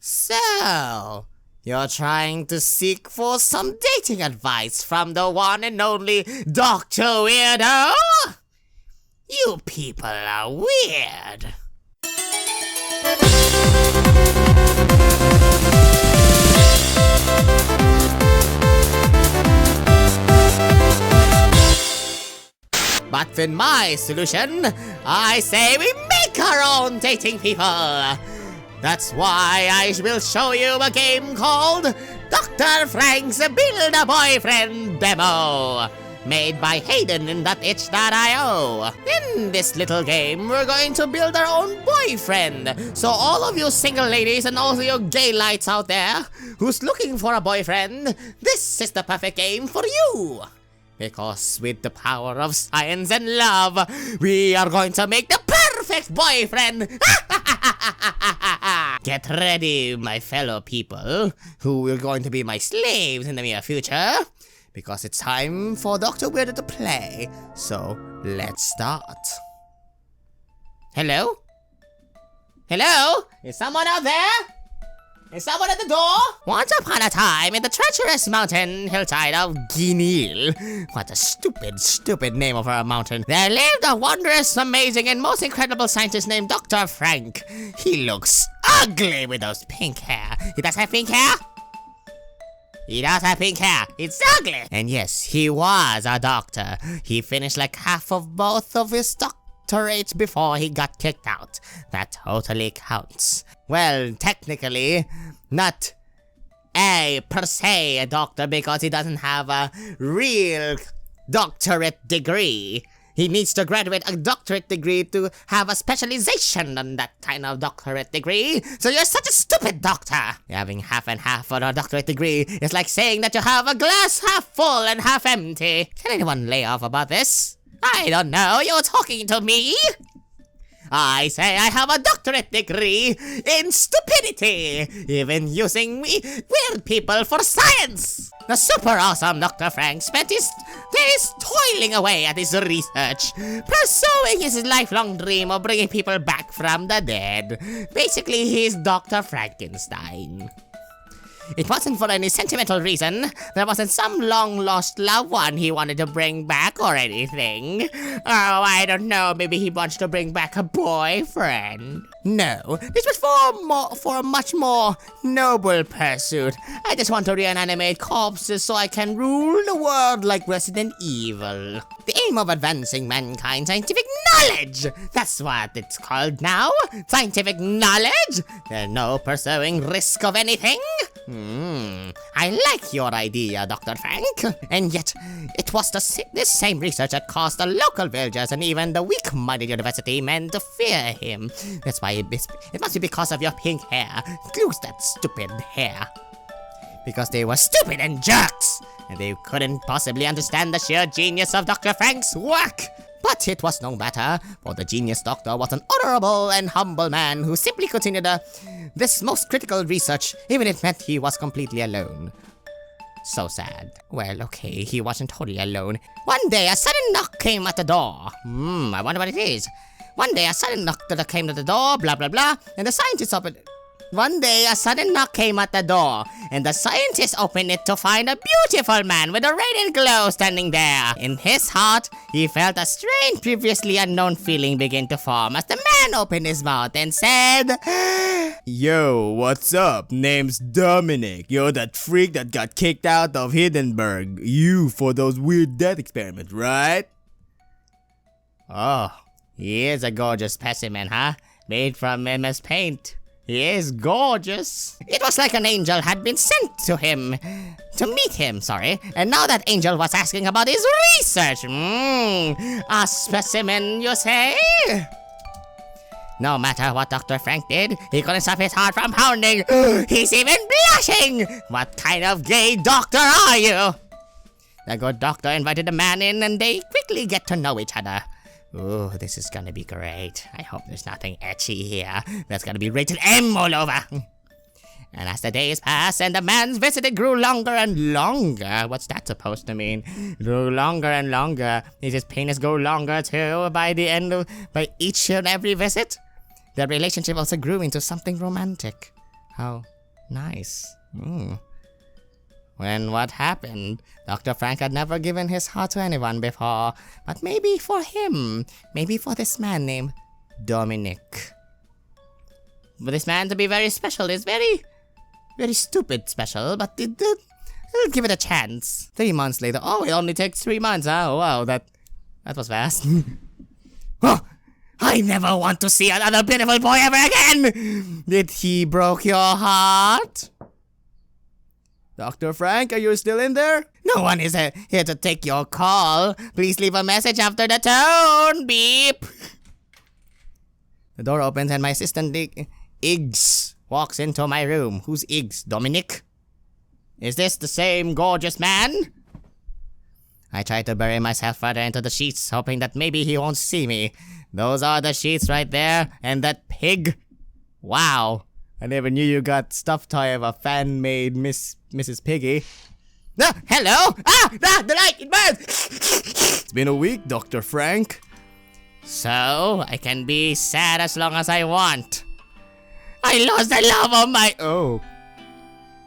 So, you're trying to seek for some dating advice from the one and only Dr. Weirdo? You people are weird. But with my solution, I say we make our own dating people. That's why I will show you a game called Dr. Frank's Build a Boyfriend Demo, made by Heiden in thatitch.io. In this little game, we're going to build our own boyfriend. So all of you single ladies and all of you gay lights out there who's looking for a boyfriend, this is the perfect game for you. Because with the power of science and love, we are going to make the perfect boyfriend! Get ready, my fellow people, who are going to be my slaves in the near future, because it's time for Dr. Weirdo to play. So, let's start. Hello? Hello? Is someone out there? Is someone at the door? Once upon a time in the treacherous mountain hillside of Guinil, what a stupid name of a mountain, there lived a wondrous, amazing, and most incredible scientist named Dr. Frank. He looks ugly with those pink hair. He does have pink hair? He does have pink hair. It's ugly. And yes, he was a doctor. He finished like half of both of his doctorates before he got kicked out. That totally counts. Well, technically, not per se a doctor because he doesn't have a real doctorate degree. He needs to graduate a doctorate degree to have a specialization on that kind of doctorate degree. So you're such a stupid doctor. Having half and half on a doctorate degree is like saying that you have a glass half full and half empty. Can anyone lay off about this? I don't know, you're talking to me? I say I have a doctorate degree in stupidity, even using weird people for science. The super awesome Dr. Frank spent his days toiling away at his research, pursuing his lifelong dream of bringing people back from the dead. Basically, he's Dr. Frankenstein. It wasn't for any sentimental reason. There wasn't some long-lost loved one he wanted to bring back or anything. Oh, I don't know. Maybe he wants to bring back a boyfriend. No, this was for a much more noble pursuit. I just want to reanimate corpses so I can rule the world like Resident Evil. The aim of advancing mankind's scientific knowledge. That's what it's called now. Scientific knowledge. There's no pursuing risk of anything. I like your idea, Dr. Frank. And yet, it was this same research that caused the local villagers and even the weak-minded university men to fear him. That's why it must be because of your pink hair. Lose that stupid hair. Because they were stupid and jerks, and they couldn't possibly understand the sheer genius of Dr. Frank's work. But it was no matter, for the genius doctor was an honorable and humble man who simply continued this most critical research, even if it meant he was completely alone. So sad. Well, okay, he wasn't totally alone. One day, a sudden knock came at the door. I wonder what it is. One day, a sudden knock came at the door, blah, blah, blah, and the scientist opened it. One day, a sudden knock came at the door, and the scientist opened it to find a beautiful man with a radiant glow standing there. In his heart, he felt a strange, previously unknown feeling begin to form as the man opened his mouth and said, Yo, what's up? Name's Dominic. You're that freak that got kicked out of Hindenburg. You for those weird death experiments, right? Oh, he is a gorgeous specimen, huh? Made from MS Paint. He is gorgeous. It was like an angel had been sent to him. To meet him, sorry. And now that angel was asking about his research. A specimen, you say? No matter what Dr. Frank did, he couldn't stop his heart from pounding. He's even blushing. What kind of gay doctor are you? The good doctor invited the man in and they quickly get to know each other. Ooh, this is gonna be great. I hope there's nothing etchy here. That's gonna be rated M all over. And as the days passed and the man's visit grew longer and longer. What's that supposed to mean? Grew longer and longer. Did his penis go longer too by each and every visit? Their relationship also grew into something romantic. How Nice. When what happened, Dr. Frank had never given his heart to anyone before, but maybe for him, maybe for this man named Dominic. For this man to be very special is very stupid special, but I'll give it a chance. 3 months later, oh, it only takes 3 months, oh wow, that was fast. Oh, I never want to see another beautiful boy ever again! Did he broke your heart? Dr. Frank, are you still in there? No one is here to take your call. Please leave a message after the tone. Beep. The door opens and my assistant Iggs walks into my room. Who's Iggs? Dominic? Is this the same gorgeous man? I try to bury myself further into the sheets, hoping that maybe he won't see me. Those are the sheets right there, and that pig. Wow. I never knew you got stuffed toy of a fan-made Mrs. Piggy. Hello? The light, it burns! It's been a week, Dr. Frank. So, I can be sad as long as I want. I lost the love of my... Oh.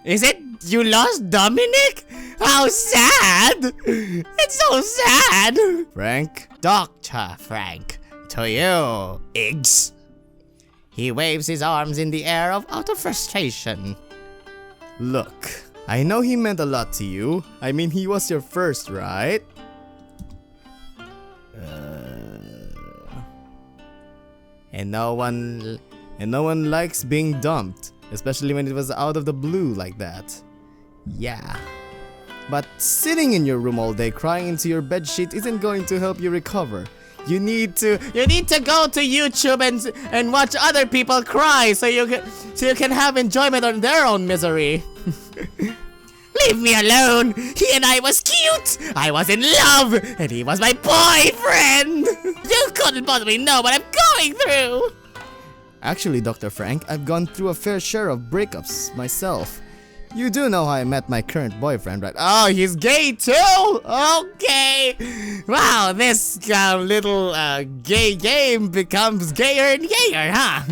Is it you lost Dominic? How sad! It's so sad! Frank? Dr. Frank. To you, Iggs. He waves his arms in the air out of frustration. Look, I know he meant a lot to you. I mean, he was your first, right? And no one likes being dumped, especially when it was out of the blue like that. Yeah. But sitting in your room all day crying into your bedsheet isn't going to help you recover. You need to go to YouTube and watch other people cry so you can have enjoyment on their own misery. Leave me alone. He and I was cute. I was in love, and he was my boyfriend. You couldn't possibly know what I'm going through. Actually, Dr. Frank, I've gone through a fair share of breakups myself. You do know how I met my current boyfriend, right? Oh, he's gay too? Okay. Wow, this little gay game becomes gayer and gayer, huh?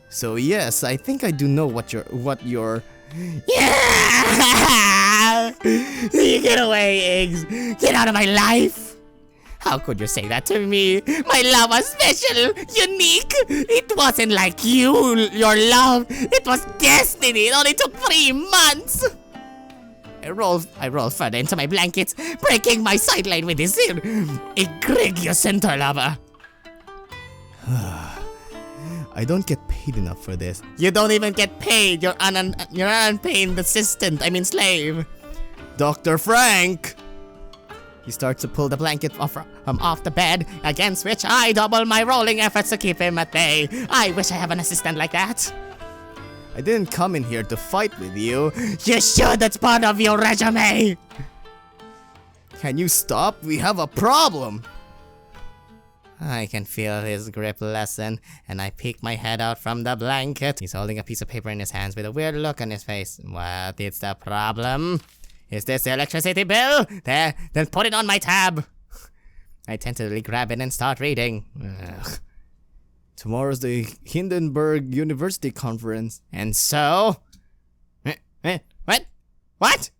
So yes, I think I do know what you're... Yeah! You get away, Iggs. Get out of my life. How could you say that to me? My love was special, unique. It wasn't like your love. It was destiny. It only took 3 months. I rolled further into my blankets, breaking my sideline with this egregious center lover. I don't get paid enough for this. You don't even get paid. You're an unpaid assistant. I mean slave. Dr. Frank! He starts to pull the blanket off the bed, against which I double my rolling efforts to keep him at bay. I wish I have an assistant like that. I didn't come in here to fight with you. You should, that's part of your resume. Can you stop? We have a problem. I can feel his grip lessen, and I peek my head out from the blanket. He's holding a piece of paper in his hands with a weird look on his face. What is the problem? Is this the electricity bill? There, then put it on my tab. I tentatively grab it and start reading. Ugh. Tomorrow's the Hindenburg University Conference. And so? What? What?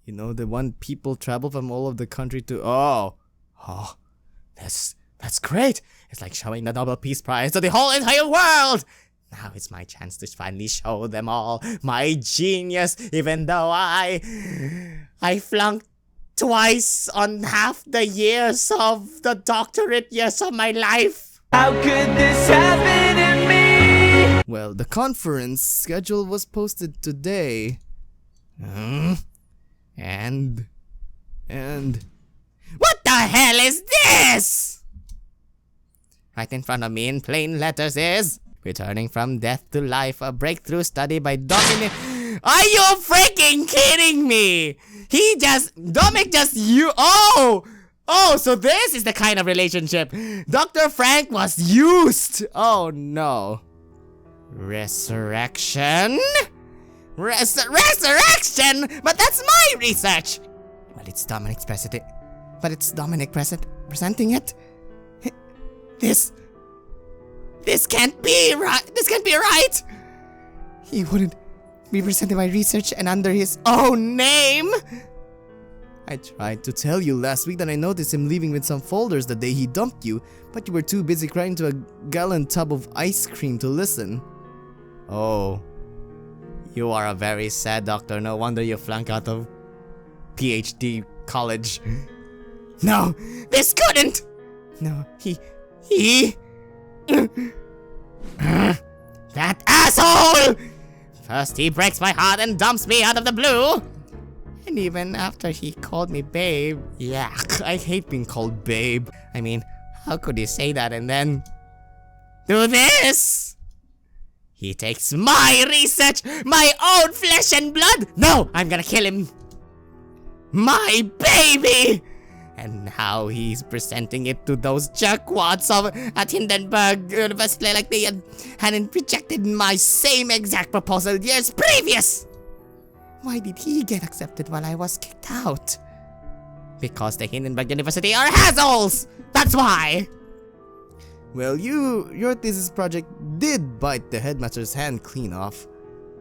You know, the one people travel from all over the country to... Oh, that's great. It's like showing the Nobel Peace Prize to the whole entire world. Now it's my chance to finally show them all my genius, even though I flunked twice on half the years of the doctorate years of my life. How could this happen to me? Well, the conference schedule was posted today. And what the hell is this? Right in front of me in plain letters is Returning from Death to Life, a breakthrough study by Dominic. Are you freaking kidding me? Oh, so this is the kind of relationship. Dr. Frank was used. Oh no. Resurrection? Resurrection? But that's my research. But it's Dominic presenting it. This can't be right. This can't be right. he wouldn't be presenting my research and under his own name. I tried to tell you last week that I noticed him leaving with some folders the day he dumped you, but you were too busy crying to a gallon tub of ice cream to listen. Oh, you are a very sad doctor. No wonder you flunked out of PhD college. No, this couldn't! No, he... That asshole! First he breaks my heart and dumps me out of the blue. And even after he called me babe. Yuck, I hate being called babe. I mean, how could he say that and then do this? He takes my research, my own flesh and blood. No, I'm gonna kill him. My baby! And now he's presenting it to those jerkwads at Hindenburg University like they hadn't rejected my same exact proposal years previous. Why did he get accepted while I was kicked out? Because the Hindenburg University are assholes! That's why! Well, your thesis project did bite the headmaster's hand clean off,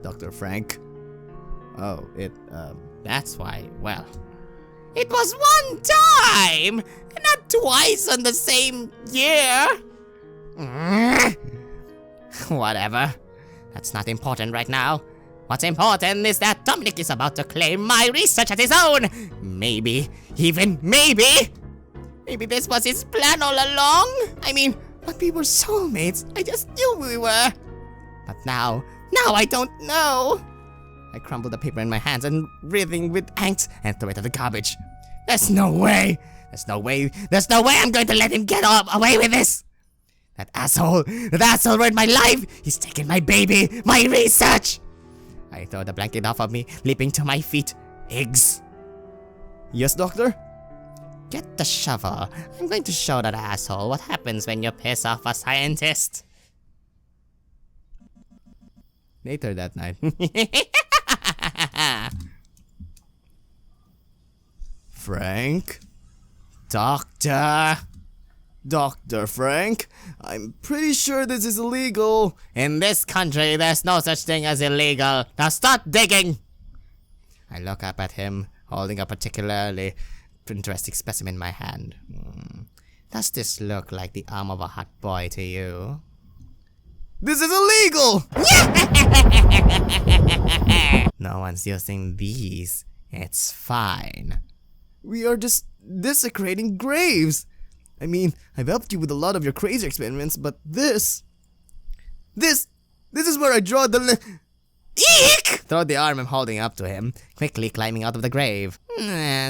Dr. Frank. Oh, that's why, well, it was one time, not twice on the same year. Whatever, that's not important right now. What's important is that Dominic is about to claim my research as his own. Maybe, even maybe this was his plan all along. I mean, but we were soulmates. I just knew we were. But now I don't know. I crumbled the paper in my hands and writhing with angst and threw it to the garbage. There's no way I'm going to let him get away with this. That asshole ruined my life. He's taken my baby, my research. I throw the blanket off of me, leaping to my feet. Eggs. Yes, doctor? Get the shovel. I'm going to show that asshole what happens when you piss off a scientist. Later that night. Frank? Doctor Frank? I'm pretty sure this is illegal. In this country, there's no such thing as illegal. Now start digging! I look up at him, holding a particularly interesting specimen in my hand. Does this look like the arm of a hot boy to you? This is illegal! No one's using these. It's fine. We are just desecrating graves. I mean, I've helped you with a lot of your crazy experiments, but this is where I draw the Eek! Throw the arm I'm holding up to him, quickly climbing out of the grave.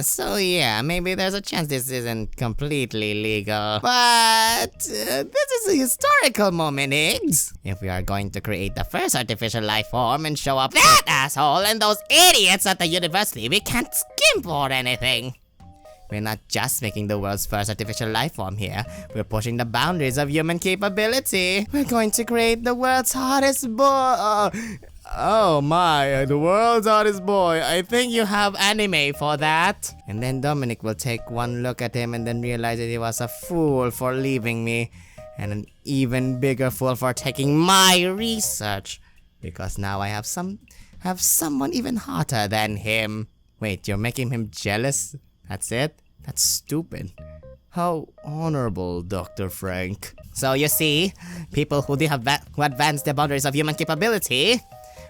So yeah, maybe there's a chance this isn't completely legal. But this is a historical moment, Iggs. If we are going to create the first artificial life form and show up that asshole and those idiots at the university, we can't skimp or anything. We're not just making the world's first artificial life form here. We're pushing the boundaries of human capability. We're going to create the world's hottest boy. Oh my, the world's hottest boy. I think you have anime for that. And then Dominic will take one look at him and then realize that he was a fool for leaving me. And an even bigger fool for taking my research. Because now I have someone even hotter than him. Wait, you're making him jealous? That's it? That's stupid. How honorable, Dr. Frank. So you see, people who advance the boundaries of human capability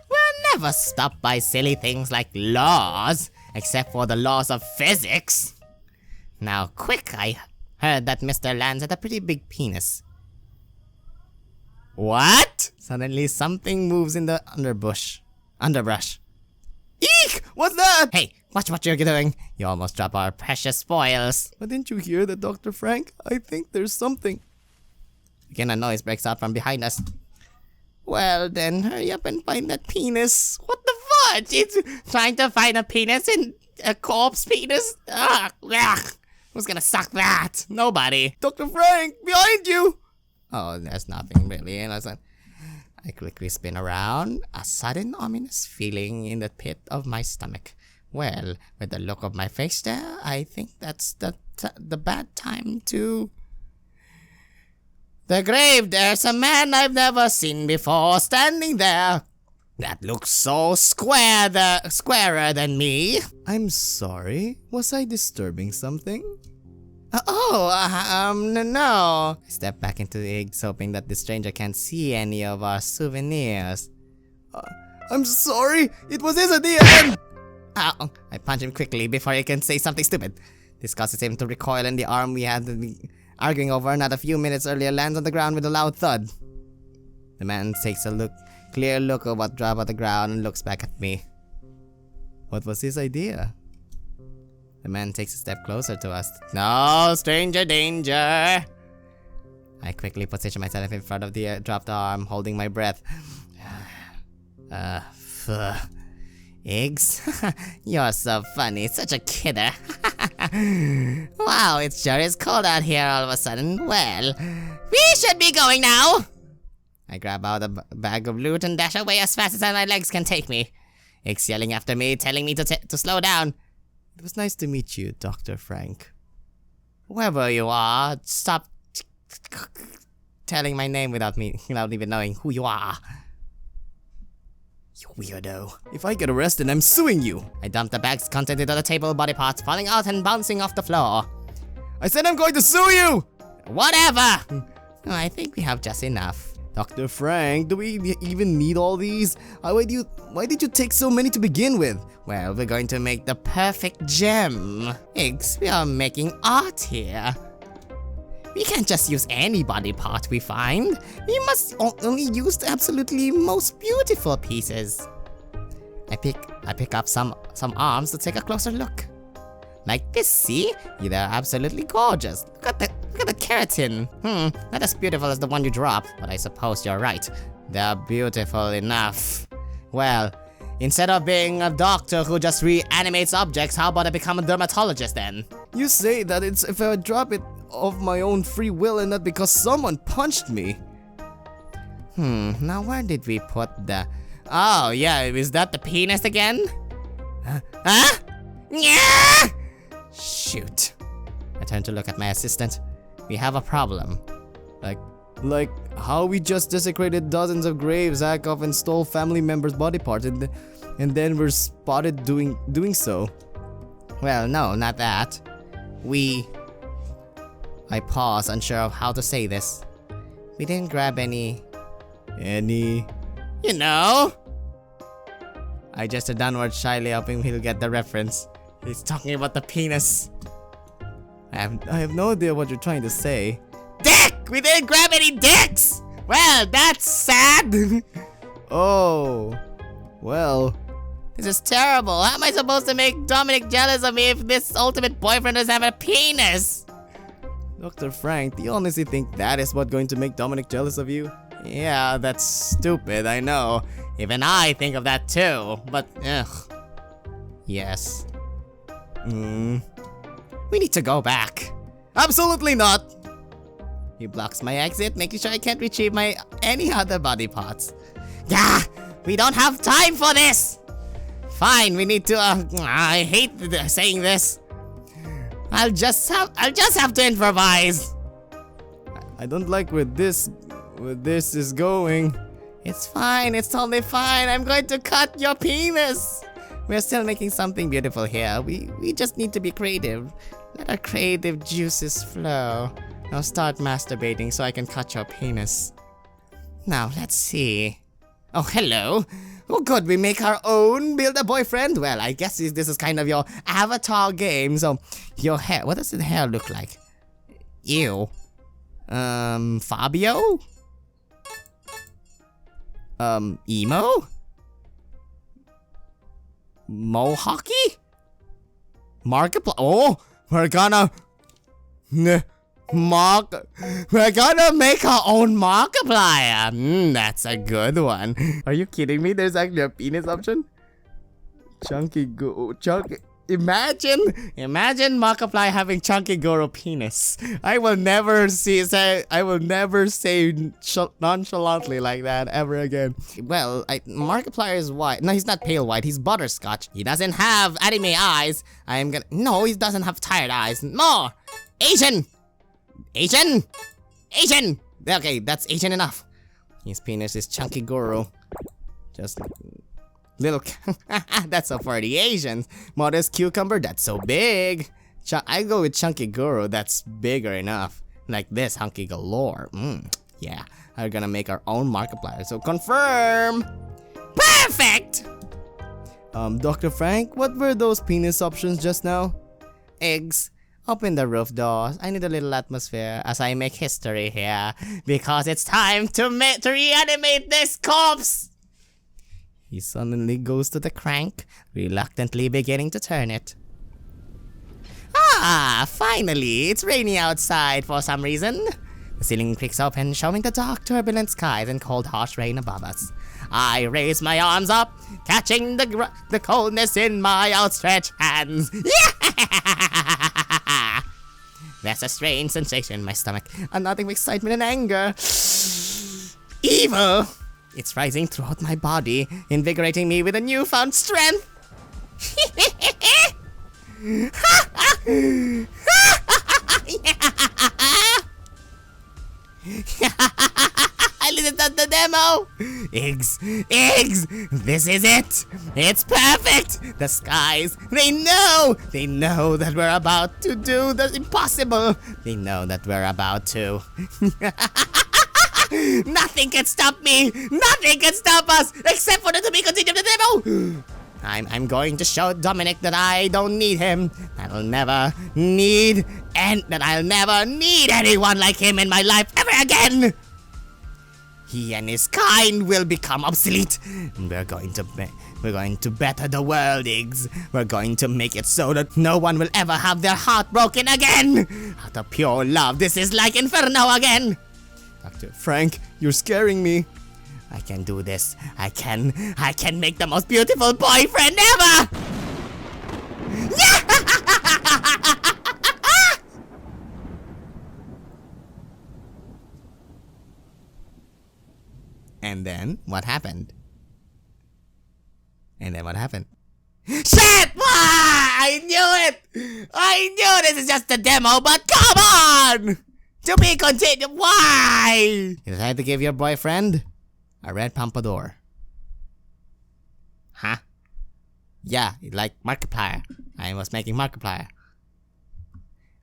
will never stop by silly things like laws, except for the laws of physics. Now quick, I heard that Mr. Lance had a pretty big penis. What? Suddenly something moves in the underbrush. Eek! What's that? Hey, watch what you're doing. You almost drop our precious spoils. But didn't you hear that, Dr. Frank? I think there's something. Again, a noise breaks out from behind us. Well then, hurry up and find that penis. What the fudge? It's trying to find a penis in a corpse penis? Ugh. Who's gonna suck that? Nobody. Dr. Frank, behind you! Oh, there's nothing really. And I quickly spin around, a sudden ominous feeling in the pit of my stomach. Well, with the look of my face there, I think that's the bad time to... The grave, there's a man I've never seen before standing there. That looks so squarer than me. I'm sorry, was I disturbing something? No. I step back into the eggs hoping that the stranger can't see any of our souvenirs. I'm sorry, it was his idea and... Ow. I punch him quickly before he can say something stupid. This causes him to recoil and the arm we had been arguing over not a few minutes earlier lands on the ground with a loud thud. The man takes a clear look of what dropped on the ground and looks back at me. What was his idea? The man takes a step closer to us. No, stranger danger! I quickly position myself in front of the dropped arm, holding my breath. Eggs? You're so funny, such a kidder. Wow, it sure is cold out here all of a sudden. Well, we should be going now! I grab out a bag of loot and dash away as fast as my legs can take me. Eggs yelling after me, telling me to slow down. It was nice to meet you, Dr. Frank. Whoever you are, stop telling my name without even knowing who you are. You weirdo. If I get arrested, I'm suing you. I dump the bag's content into the table, body parts falling out and bouncing off the floor. I said I'm going to sue you! Whatever! I think we have just enough. Dr. Frank, do we even need all these? Why did you take so many to begin with? Well, we're going to make the perfect gem. Eggs, we are making art here. We can't just use any body part we find. We must only use the absolutely most beautiful pieces. I pick up some arms to take a closer look. Like this, see? They're absolutely gorgeous. Look at the keratin. Not as beautiful as the one you dropped, but I suppose you're right. They're beautiful enough. Well, instead of being a doctor who just reanimates objects, how about I become a dermatologist then? You say that it's if I drop it of my own free will and not because someone punched me. Now where did we put the... Oh, yeah, is that the penis again? Huh? Yeah! Shoot. I turn to look at my assistant. We have a problem. Like how we just desecrated dozens of graves, hack off and stole family members' body parts and then were spotted doing so. Well, no, not that. I pause, unsure of how to say this. We didn't grab any... You know? I gesture downward shyly, hoping he'll get the reference. He's talking about the penis. I have no idea what you're trying to say. Dick! We didn't grab any dicks! Well, that's sad! Oh. Well. This is terrible. How am I supposed to make Dominic jealous of me if this ultimate boyfriend doesn't have a penis? Dr. Frank, do you honestly think that is what's going to make Dominic jealous of you? Yeah, that's stupid, I know. Even I think of that too, but ugh. Yes. We need to go back. Absolutely not! He blocks my exit, making sure I can't retrieve any other body parts. Gah! We don't have time for this! Fine, we need to, I hate saying this. I'll just have to improvise. I don't like where this is going. It's fine, it's totally fine. I'm going to cut your penis. We're still making something beautiful here. We just need to be creative. Let our creative juices flow. Now start masturbating so I can cut your penis. Now, let's see. Oh, hello. Oh, good, we make our own build a boyfriend? Well, I guess this is kind of your avatar game. So, your hair, what does the hair look like? Ew. Fabio? Emo? Mohawky? Markiplier? Oh, we're gonna make our own Markiplier. That's a good one. Are you kidding me? There's actually a penis option? Chunky. Imagine Markiplier having Chunky Goro penis. I will never say nonchalantly like that ever again. Well, Markiplier is white. No, he's not pale white. He's butterscotch. He doesn't have anime eyes. No, he doesn't have tired eyes. More Asian. Okay, that's Asian enough. His penis is Chunky Goro. Just little. That's so for the Asians. Modest cucumber. That's so big. I go with chunky guru. That's bigger enough. Like this hunky galore. Yeah. We're gonna make our own Markiplier. So confirm. Perfect! Dr. Frank, what were those penis options just now? Eggs. Open the roof doors. I need a little atmosphere as I make history here. Because it's time to reanimate this corpse! He suddenly goes to the crank, reluctantly beginning to turn it. Ah, finally! It's raining outside for some reason. The ceiling creaks open, showing the dark, turbulent skies and cold, harsh rain above us. I raise my arms up, catching the coldness in my outstretched hands. There's a strange sensation in my stomach, a nothing of excitement and anger. Evil! It's rising throughout my body, invigorating me with a newfound strength. I listened to the demo! Eggs! This is it! It's perfect! The skies, they know that we're about to do the impossible! They know that we're about to. Nothing can stop me! Nothing can stop us! Except for the to be continued the demo! I'm going to show Dominic that I don't need him. That I'll never need anyone like him in my life ever again! He and his kind will become obsolete. We're going to better the world, Iggs. We're going to make it so that no one will ever have their heart broken again. Out of pure love, this is like Inferno again. Dr. Frank, you're scaring me. I can do this. I can make the most beautiful boyfriend ever. And then what happened? Shit! I knew it! I knew this is just a demo, but come on! To be continued, why? You decided to give your boyfriend a red pompadour. Huh? Yeah, like Markiplier. I was making Markiplier.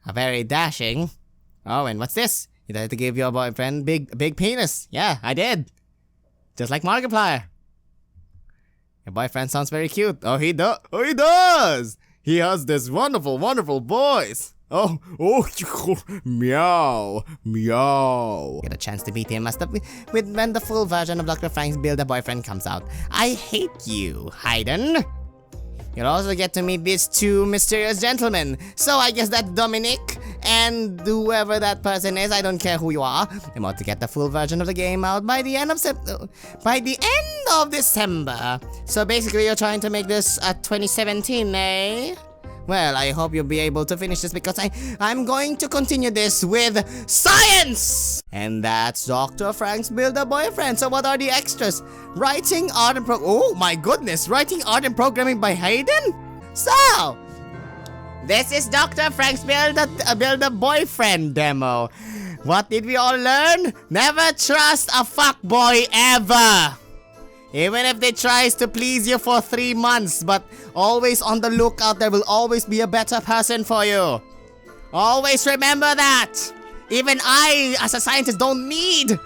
A very dashing. Oh, and what's this? You decided to give your boyfriend big penis. Yeah, I did. Just like Markiplier. Your boyfriend sounds very cute. Oh, he does. He has this wonderful voice. Oh, meow. Get a chance to meet him when the full version of Dr. Frank's Build-A-Boyfriend comes out. I hate you, Heiden. You'll also get to meet these two mysterious gentlemen. So I guess that's Dominic and whoever that person is. I don't care who you are. I'm about to get the full version of the game out by the end of December. So basically, you're trying to make this 2017, eh? Well, I hope you'll be able to finish this because I'm going to continue this with science! And that's Dr. Frank's Build-A-Boyfriend. So what are the extras? Writing, art, and oh my goodness! Writing, art, and programming by Heiden? So, this is Dr. Frank's Build-A-Boyfriend demo. What did we all learn? Never trust a fuckboy ever! Even if they tries to please you for 3 months, but always on the lookout, there will always be a better person for you. Always remember that. Even I, as a scientist, don't need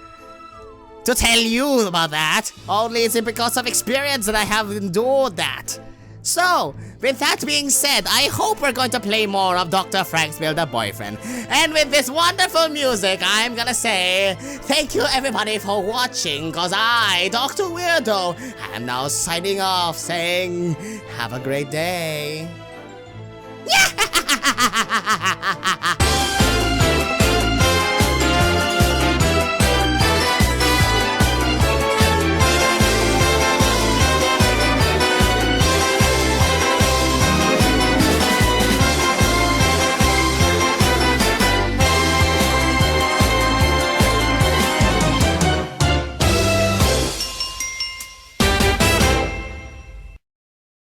to tell you about that. Only it's because of experience that I have endured that. So, with that being said, I hope we're going to play more of Dr. Frank's Build-A-Boyfriend. And with this wonderful music, I'm gonna say thank you everybody for watching, cause I, Dr. Weirdo, am now signing off saying have a great day.